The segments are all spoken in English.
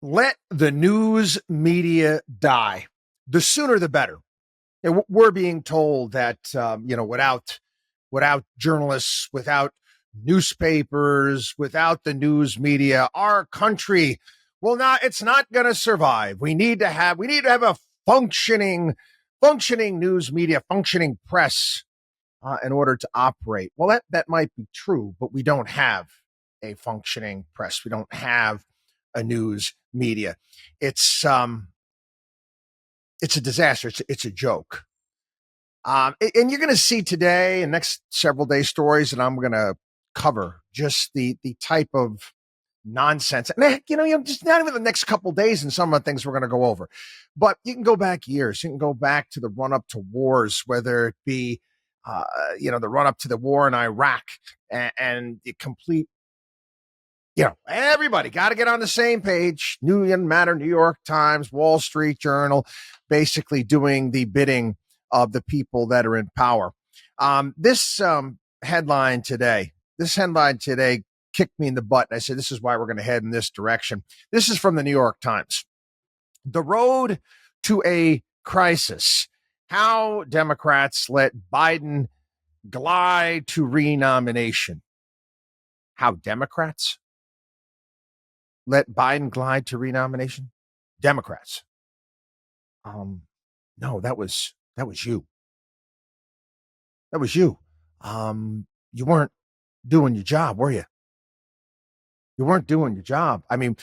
Let the news media die. The sooner the better. And we're being told that without journalists, without newspapers, without the news media, our country it's not going to survive. We need to have a functioning news media, functioning press in order to operate. Well, that might be true, but we don't have a functioning press. We don't have a news media. It's a disaster. It's a joke. And you're going to see today and next several days stories that I'm going to cover just the type of nonsense. And just not even the next couple days and some of the things we're going to go over. But you can go back years. You can go back to the run up to wars, whether it be the run up to the war in Iraq and the complete. Everybody got to get on the same page. New York Times, Wall Street Journal, basically doing the bidding of the people that are in power. This headline today kicked me in the butt. And I said, this is why we're going to head in this direction. This is from the New York Times. The road to a crisis. How Democrats let Biden glide to renomination. How Democrats let Biden glide to renomination? Democrats. No, that was you. That was you. You weren't doing your job, were you? You weren't doing your job. I mean,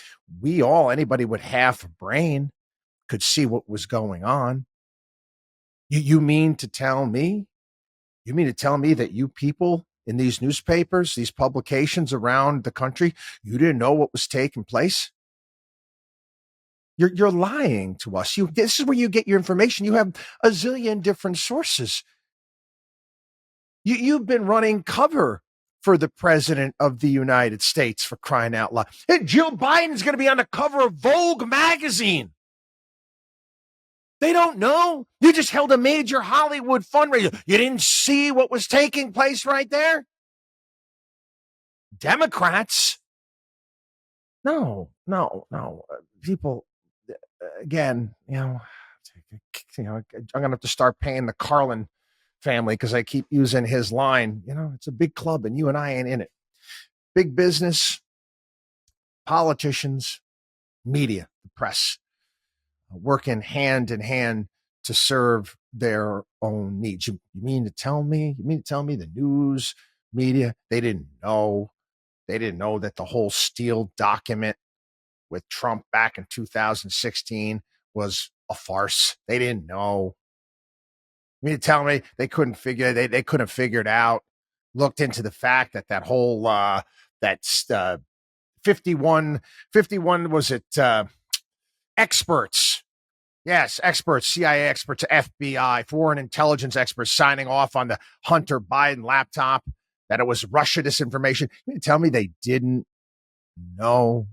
anybody with half a brain could see what was going on. You mean to tell me that you people in these newspapers, these publications around the country, you didn't know what was taking place? You're lying to us. This is where you get your information. You have a zillion different sources. You've been running cover for the president of the United States, for crying out loud. And Jill Biden's going to be on the cover of Vogue magazine. They don't know. You just held a major Hollywood fundraiser. You didn't see what was taking place right there? Democrats? No. People, again, I'm going to have to start paying the Carlin family because I keep using his line. It's a big club and you and I ain't in it. Big business, politicians, media, the press, working hand in hand to serve their own needs. You mean to tell me the news media, they didn't know that the whole Steele document with Trump back in 2016 was a farce? They didn't know. You mean to tell me they couldn't figure it out? Looked into the fact that whole 51 was it experts? Yes, experts, CIA experts, FBI, foreign intelligence experts signing off on the Hunter Biden laptop that it was Russia disinformation. You mean to tell me they didn't know?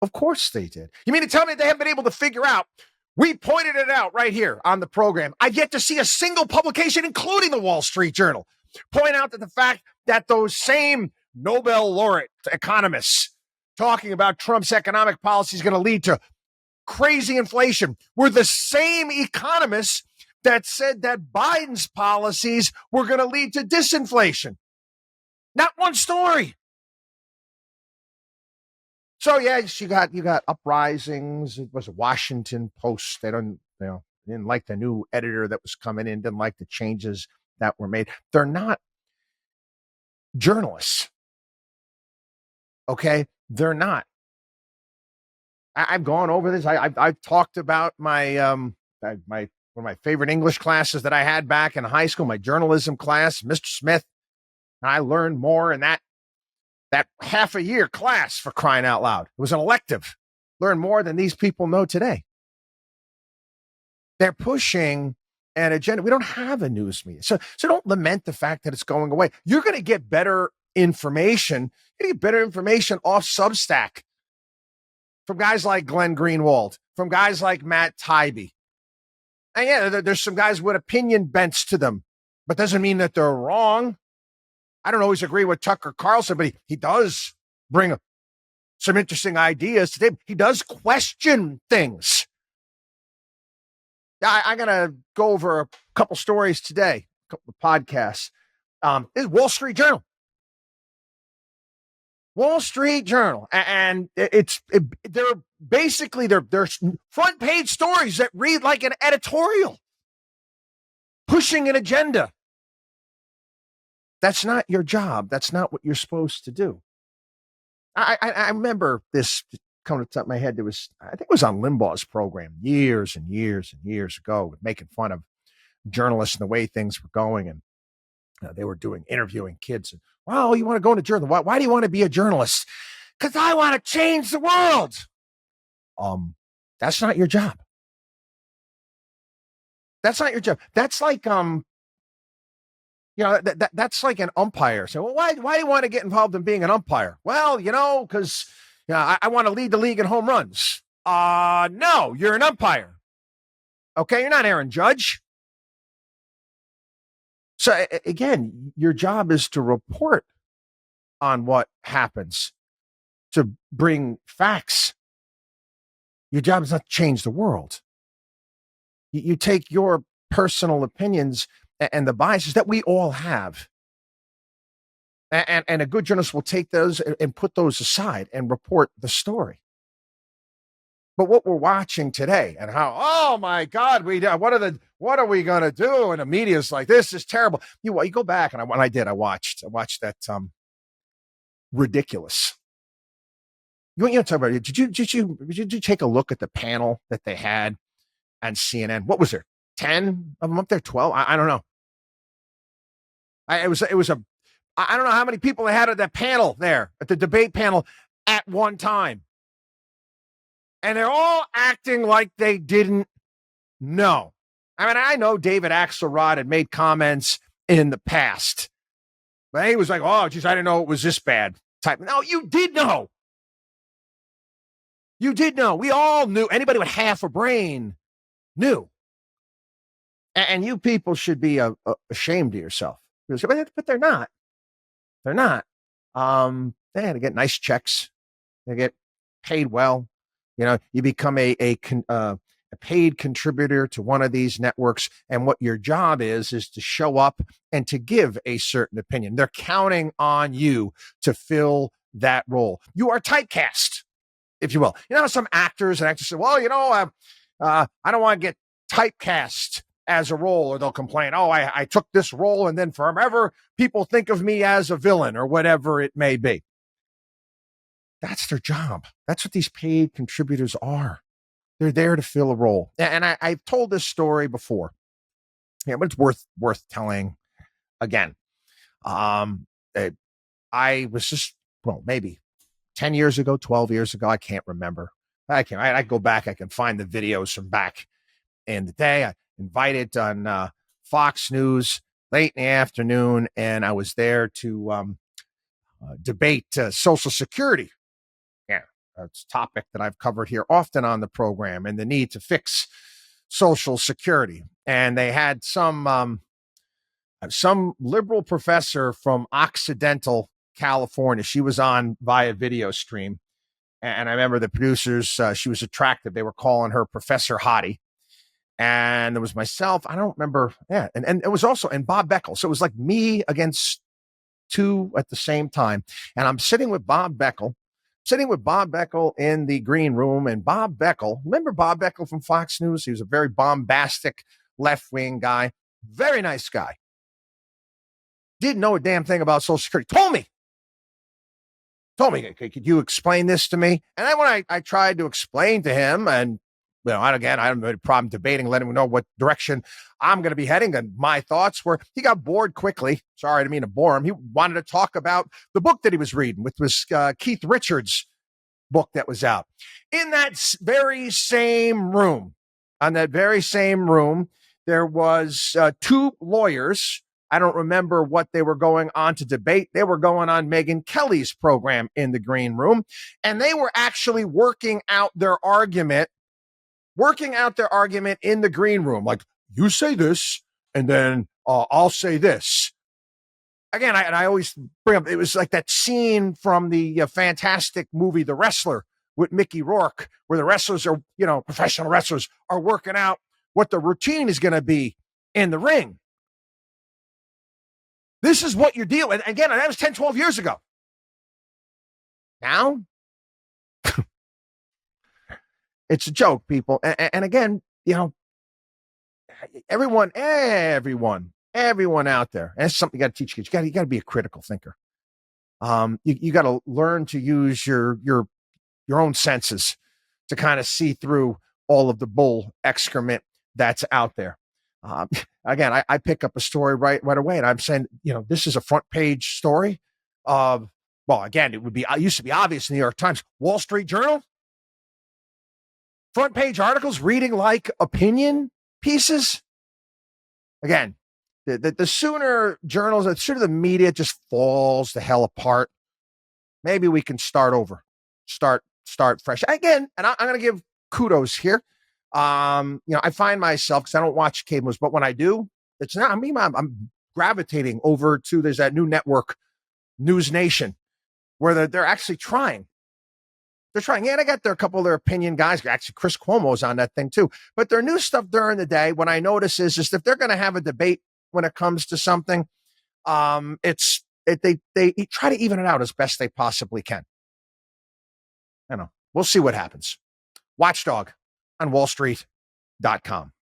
Of course they did. You mean to tell me they haven't been able to figure out? We pointed it out right here on the program. I've yet to see a single publication, including the Wall Street Journal, point out that the fact that those same Nobel laureate economists talking about Trump's economic policy is going to lead to crazy inflation were the same economists that said that Biden's policies were going to lead to disinflation. Not one story. So yes, you got uprisings. It was a Washington Post. They didn't like the new editor that was coming in, didn't like the changes that were made. They're not journalists. Okay? They're not. I've gone over this. I've talked about my one of my favorite English classes that I had back in high school, my journalism class, Mr. Smith. I learned more in that half a year class, for crying out loud. It was an elective. Learn more than these people know today. They're pushing an agenda. We don't have a news media. So don't lament the fact that it's going away. You're going to get better information. You're going to get better information off Substack from guys like Glenn Greenwald, from guys like Matt Taibbi. And there's some guys with opinion bents to them, but doesn't mean that they're wrong. I don't always agree with Tucker Carlson, but he does bring some interesting ideas today. He does question things. I'm going to go over a couple stories today, a couple of podcasts. This is Wall Street Journal. Wall Street Journal. And they're basically front page stories that read like an editorial, pushing an agenda. That's not your job. That's not what you're supposed to do. I remember this coming to the top of my head. I think it was on Limbaugh's program years and years and years ago, making fun of journalists and the way things were going. And they were interviewing kids. And, well, you want to go into journalism? Why do you want to be a journalist? Because I want to change the world. That's not your job. That's not your job. That's like, that's like an umpire. So, well, why do you want to get involved in being an umpire? Well, because I want to lead the league in home runs. No, you're an umpire. Okay, you're not Aaron Judge. So again, your job is to report on what happens, to bring facts. Your job is not to change the world. You take your personal opinions and the biases that we all have, and a good journalist will take those and put those aside and report the story. But what we're watching today, and how, oh my God, what are we going to do? And the media's like, this is terrible. You go back, and when I watched that ridiculous. You talk about it. Did you take a look at the panel that they had on CNN? What was there? 10 of them up there? 12? I don't know. I don't know how many people they had at that panel there, at the debate panel at one time. And they're all acting like they didn't know. I mean, I know David Axelrod had made comments in the past, but he was like, oh, geez, I didn't know it was this bad type. No, you did know. You did know. We all knew. Anybody with half a brain knew. And you people should be ashamed of yourself. But they're not. They're not. They had to get nice checks. They get paid well. You become a paid contributor to one of these networks, and what your job is to show up and to give a certain opinion. They're counting on you to fill that role. You are typecast, if you will. Some actors and actresses say, well, I don't want to get typecast as a role, or they'll complain, oh, I took this role and then forever people think of me as a villain, or whatever it may be. That's their job. That's what these paid contributors are. They're there to fill a role. And I've told this story before, but it's worth telling again. I was just, maybe 10 years ago, 12 years ago. I can't remember. I go back. I can find the videos from back in the day. I invited on Fox News late in the afternoon, and I was there to debate Social Security. It's a topic that I've covered here often on the program, and the need to fix Social Security. And they had some liberal professor from Occidental, California. She was on via video stream. And I remember the producers, she was attractive. They were calling her Professor Hottie. And there was myself. I don't remember. Yeah. And it was also, and Bob Beckel. So it was like me against two at the same time. And I'm sitting with Bob Beckel in the green room. And Bob Beckel, remember Bob Beckel from Fox News? He was a very bombastic left-wing guy. Very nice guy. Didn't know a damn thing about Social Security. Told me, could you explain this to me? And then when I tried to explain to him, and again, I don't have a problem debating, letting him know what direction I'm going to be heading, and my thoughts were, he got bored quickly. Sorry, I didn't mean to bore him. He wanted to talk about the book that he was reading, which was Keith Richards' book that was out. In that very same room, there was two lawyers. I don't remember what they were going on to debate. They were going on Megyn Kelly's program in the green room, and they were actually working out their argument in the green room. Like, you say this, and then I'll say this. again, I always bring up, it was like that scene from the fantastic movie The Wrestler with Mickey Rourke, where the wrestlers are, professional wrestlers are working out what the routine is going to be in the ring. This is what you're dealing with. Again, that was 10, 12 years ago. Now, it's a joke, people. And again, everyone out there, and it's something you got to teach kids. You got to be a critical thinker. You got to learn to use your own senses to kind of see through all of the bull excrement that's out there. Again, I pick up a story right away, and I'm saying, this is a front page story of, well, again, it used to be obvious in the New York Times, Wall Street Journal, front page articles reading like opinion pieces. Again, the sooner journals, the sooner the media just falls the hell apart, maybe we can start over, start fresh again. And I'm going to give kudos here. I find myself, because I don't watch cable news, but when I do, it's not, I'm gravitating over to, there's that new network, News Nation, where they're actually trying. They're trying. Yeah, they got a couple of their opinion guys. Actually, Chris Cuomo's on that thing too. But their new stuff during the day, what I notice is just if they're going to have a debate when it comes to something, they try to even it out as best they possibly can. I know. We'll see what happens. WatchDog on WallStreet.com.